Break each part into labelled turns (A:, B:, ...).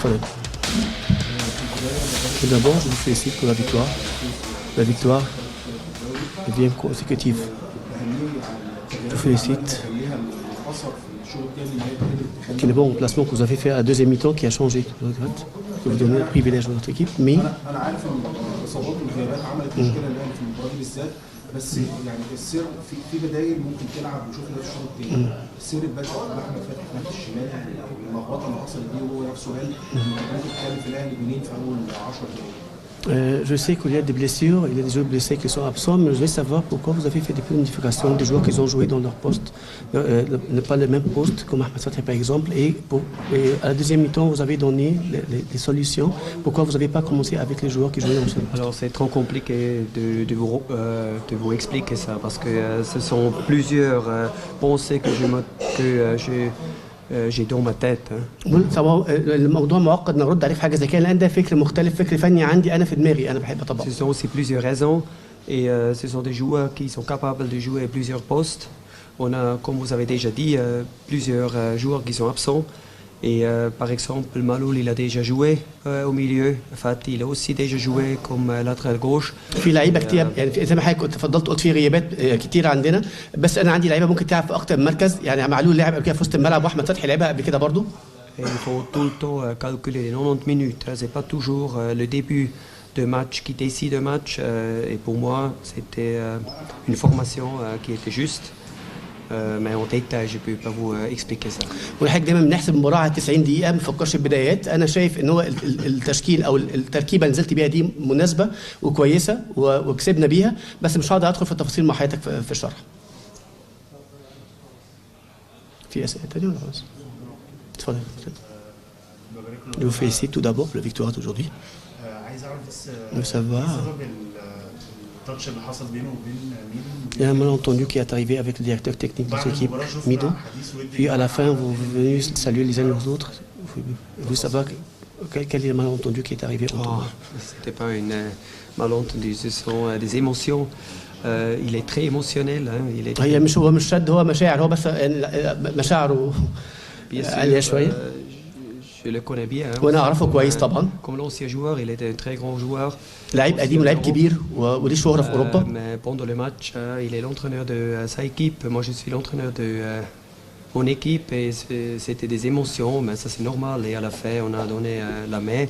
A: اتفضل. Tout d'abord, je vous félicite pour la victoire. La victoire est bien consécutive. Je vous félicite. Quel est bon remplacement que vous avez fait à la deuxième mi-temps qui a changé. Je regrette que vous donnez le privilège à votre équipe, mais
B: بس يعني السر في بدايل ممكن تلعب وشوفنا في الشوط الثاني السر بدأ باحمد فتحي ناحيه الشمال اللخبطه اللي حصلت دي وهو نفسه قال ممكن تتكلم في الاهلي جولين في اول 10 دقائق.
A: Je sais qu'il y a des blessures, il y a des joueurs blessés qui sont absents, mais je vais savoir pourquoi vous avez fait des modifications des joueurs qui ont joué dans leur poste, ne pas le même poste comme Ahmed Fatih par exemple, et à la deuxième mi-temps vous avez donné les solutions. Pourquoi vous n'avez pas commencé avec les joueurs qui jouaient dans ce poste?
C: Alors c'est trop compliqué de vous expliquer ça, parce que ce sont plusieurs pensées que j'ai dans ma tête.
A: الموضوع معقد نرد عليه في حاجه زي كده لان ده فكر مختلف فكر فني عندي انا في دماغي انا بحب اطبقه.
C: Ce sont aussi plusieurs raisons et ce sont des joueurs qui sont capables de jouer plusieurs postes. On a, comme vous avez déjà dit, plusieurs joueurs qui sont absents. Et par exemple, Maloul, il a déjà joué au milieu. Fatih, il a aussi déjà joué comme latéral gauche.
A: في لعيبه كتير يعني زي ما حضرتك كنت تفضلت قلت في غيابات كتير عندنا بس انا عندي لعيبه ممكن تلعب في اكتر من مركز يعني معلول لعب قبل كده في وسط الملعب واحمد فتحي لعبها قبل كده برضه.
C: Et il faut tout le temps calculer les 90 minutes. C'est pas toujours le début de match qui décide le match. Et pour moi, c'était une formation qui était juste. Mais en détail, je ne peux pas vous expliquer ça.
A: والحاجه دايما بنحسب المباراه على 90 دقيقه ما بنفكرش البدايات انا شايف ان هو التشكيل او التركيبه اللي نزلت بيها دي مناسبه وكويسه وكسبنا بيها بس مش هقدر ادخل في التفاصيل مع حضرتك في الشرح. في اسئله ثانيه ولا خلاص؟ اتفضل. Je vous félicite tout d'abord pour la victoire d'aujourd'hui.
B: عايز اعرف بس
A: سبب
B: التاتش اللي حصل بينه وبين ميدو.
A: Il y a un malentendu qui est arrivé avec le directeur technique de l'équipe, Mido. Puis à la fin, vous venez saluer les uns les autres. Vous savez quel est le malentendu qui est arrivé entre vous?
C: Ce n'était pas une malentendu, ce sont des émotions. Il est très émotionnel. Hein, il est
A: هي مش هو مش شد هو مشاعر هو بس مشاعره عالية شوية.
C: Je le connais bien. Hein,
A: وانا اعرفه كويس طبعا.
C: Comme l'ancien joueur, il était un très grand joueur.
A: لعيب قديم ولاعيب كبير وليه شهرة في اوروبا.
C: Mais pendant le match, il est l'entraîneur de sa équipe. Moi, je suis l'entraîneur de mon équipe et c'était des émotions, mais ça c'est normal. Et à la fin, on a donné la main.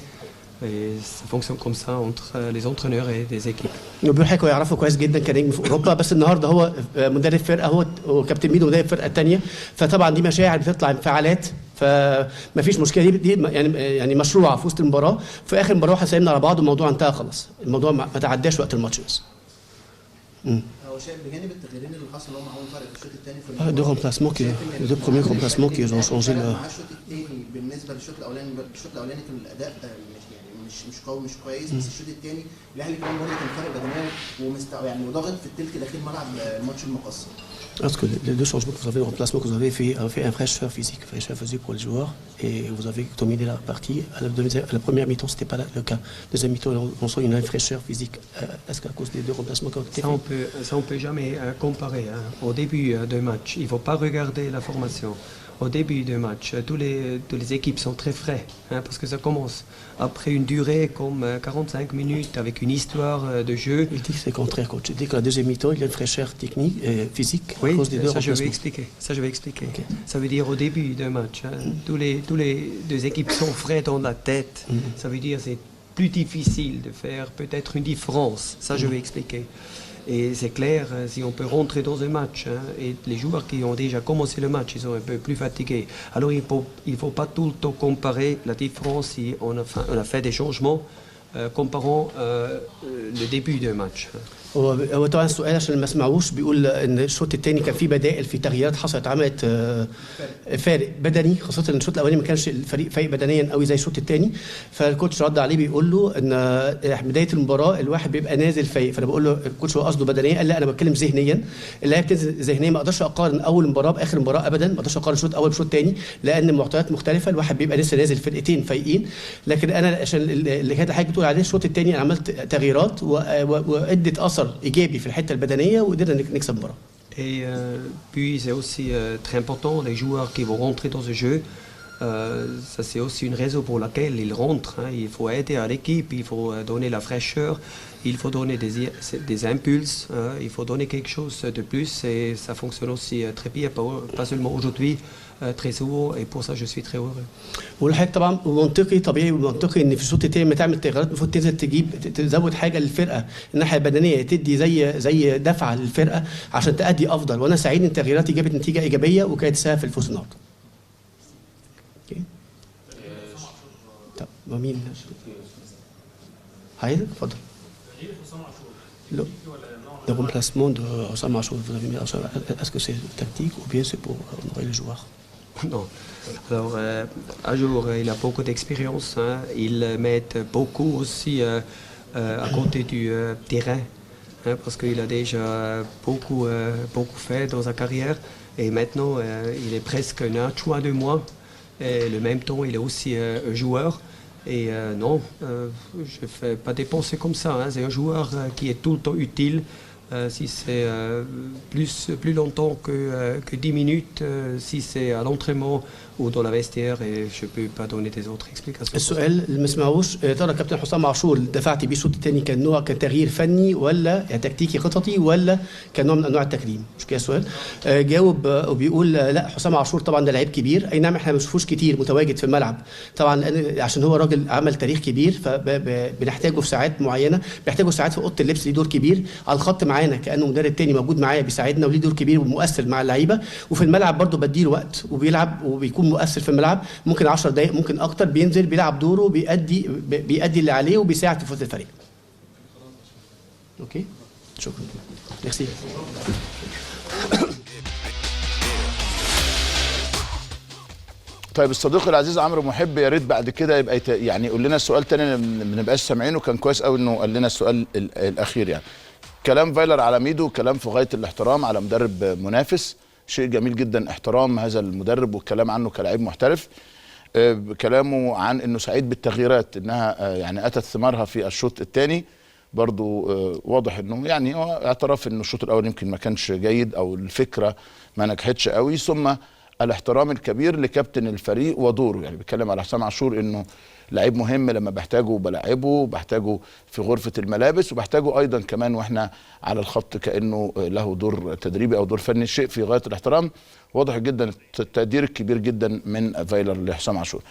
C: Et ça fonctionne comme ça entre les entraîneurs et des équipes.
A: بيقول حضرتك هو يعرفه كويس جدا كنجم في اوروبا بس النهارده هو مدرب فرقه هو كابتن ميدو مدرب الفرقه الثانيه فطبعا دي مشاعر بتطلع انفعالات فما فيش مشكله دي يعني مشروعه في وسط المباراه في اخر المباراه حسابنا على بعض والموضوع انتهى خلاص الموضوع ما تعداش وقت الماتش بس.
B: هو شايف بجانب التغييرين اللي حصل اللي هم عملوا فرق في الشوط الثاني في
A: deux remplacements les deux premiers remplacements qui ont changé le.
B: مع الشوط الثاني بالنسبه للشوط الاولاني كان الاداء مش قوي مش كويس بس الشوط الثاني الاهلي كمان برضه كان فرق بدنيا يعني وضاغط في الثلث الاخير ملعب الماتش المقصر.
A: Parce que les deux changements que vous avez, le remplacement que vous avez fait un fraîcheur physique pour les joueurs et vous avez dominé la partie. À la première mi-temps, ce n'était pas le cas. Deuxième mi-temps, on sent une fraîcheur physique. Est-ce qu'à cause des deux remplacements qui ont été faits?
C: Ça, on peut jamais comparer. Hein. Au début d'un match, il ne faut pas regarder la formation. Au début du match, toutes les équipes sont très frais, hein, parce que ça commence après une durée comme 45 minutes avec une histoire de jeu.
A: Il dit que c'est le contraire, coach. Il dit qu'à la deuxième mi-temps, il y a une fraîcheur technique et physique à cause des deux
C: ça
A: remplacements.
C: je vais expliquer. Okay. Ça veut dire au début d'un match, hein, tous les deux équipes sont frais dans la tête. Ça veut dire c'est plus difficile de faire peut-être une différence. Ça, je vais expliquer. Et c'est clair, si on peut rentrer dans un match, hein, et les joueurs qui ont déjà commencé le match, ils sont un peu plus fatigués. Alors il faut pas tout le temps comparer la différence si on a fait des changements, comparant le début d'un match.
A: هو طبعا السؤال عشان ما سمعوش بيقول ان الشوط الثاني كان فيه بدائل في تغييرات حصلت عملت فارق بدني خاصه ان الشوط الاولاني ما كانش الفريق فايق بدنيا قوي زي الشوط الثاني فالكوتش رد عليه بيقول له ان بدايه المباراه الواحد بيبقى نازل فايق فانا بقول له الكوتش هو قصده بدنيا قال لا انا بتكلم ذهنيا اللاعب بتنزل ذهنيا ما اقدرش اقارن اول مباراه باخر مباراه ابدا ما اقدرش اقارن الشوط الاول بالشوط الثاني لان المعطيات مختلفه الواحد بيبقى لسه نازل فرقتين فايقين لكن انا عشان اللي كانت حضرتك بتقول عليه الشوط الثاني انا عملت تغييرات وادت اثر ايجابي في الحته البدنيه وقدرنا نكسب المباراه.
C: Et puis c'est aussi très important les joueurs qui vont rentrer dans ce jeu Ça, c'est aussi une raison pour laquelle il rentre. Hein. Il faut aider à l'équipe, il faut donner la fraîcheur, il faut donner des impulses, hein. Il faut donner quelque chose de plus et ça fonctionne aussi très bien, pas seulement aujourd'hui, très souvent, et pour ça je suis très heureux.
A: والحقيقه طبعا منطقي طبيعي ومنطقي ان في الشوط الثاني لما تعمل تغييرات المفروض تنزل تزود حاجه للفرقه الناحيه البدنيه تدي زي دفعه للفرقه عشان تأدي افضل وانا سعيد ان تغييراتي جابت نتيجه ايجابيه وكانت سبب في الفوز النهارده. اوكي. طب مين؟ حضرتك اتفضل. Le remplacement de Hossam Achour, vous avez mis est-ce que c'est tactique ou bien c'est pour honorer les joueurs?
C: Non. Alors, Ajour, il a beaucoup d'expérience. Hein. Il met beaucoup aussi à côté du terrain, hein, parce qu'il a déjà beaucoup fait dans sa carrière. Et maintenant, il est presque un adjoint de moi. Et en même temps, il est aussi un joueur. Et non, je ne fais pas dépenser comme ça. Hein. C'est un joueur qui est tout le temps utile. Si c'est plus longtemps que 10 minutes, si c'est à l'entraînement ou dans la vestiaire, et je ne peux pas donner des autres explications.
A: السؤال اللي ما سمعوش ترى كابتن حسام عاشور دفعتي بيه الشوط الثاني كان نوع كان تغيير فني ولا تكتيكي خططي ولا كان نوع من انواع التكريم؟ مش كده السؤال؟ جاوب وبيقول لا حسام عاشور طبعا ده لعيب كبير اي نعم احنا ما بنشوفوش كتير متواجد في الملعب طبعا عشان هو راجل عمل تاريخ كبير فبنحتاجه في ساعات معينه بنحتاجه ساعات في اوضه اللبس ليه دور كبير على الخط معانا كانه مدرب تاني موجود معايا بيساعدنا وليه دور كبير ومؤثر مع اللعيبه وفي الملعب برضه بديله وقت وبيلعب وبيكون مؤثر في الملعب ممكن 10 دقائق ممكن اكتر بينزل بيلعب دوره بيأدي اللي عليه وبيساعد في فوز الفريق. اوكي شكرا. ميرسي.
D: طيب الصديق العزيز عمرو محب يا ريت بعد كده يبقى يعني يقول لنا السؤال تاني ما بنبقاش سامعينه كان كويس قوي انه قال لنا السؤال الاخير يعني. كلام فايلر على ميدو كلام في غايه الاحترام على مدرب منافس شيء جميل جدا احترام هذا المدرب والكلام عنه كلاعب محترف. كلامه عن انه سعيد بالتغييرات انها يعني اتت ثمارها في الشوط الثاني برضو واضح انه يعني اعترف انه الشوط الاول يمكن ما كانش جيد او الفكره ما نجحتش قوي ثم الاحترام الكبير لكابتن الفريق ودوره يعني بيتكلم على حسام عاشور انه لعيب مهم لما بحتاجه بلعبه بحتاجه في غرفة الملابس وبحتاجه أيضا كمان وإحنا على الخط كأنه له دور تدريبي أو دور فني شيء في غاية الاحترام واضح جدا التقدير الكبير جدا من فايلر لحسام عاشور.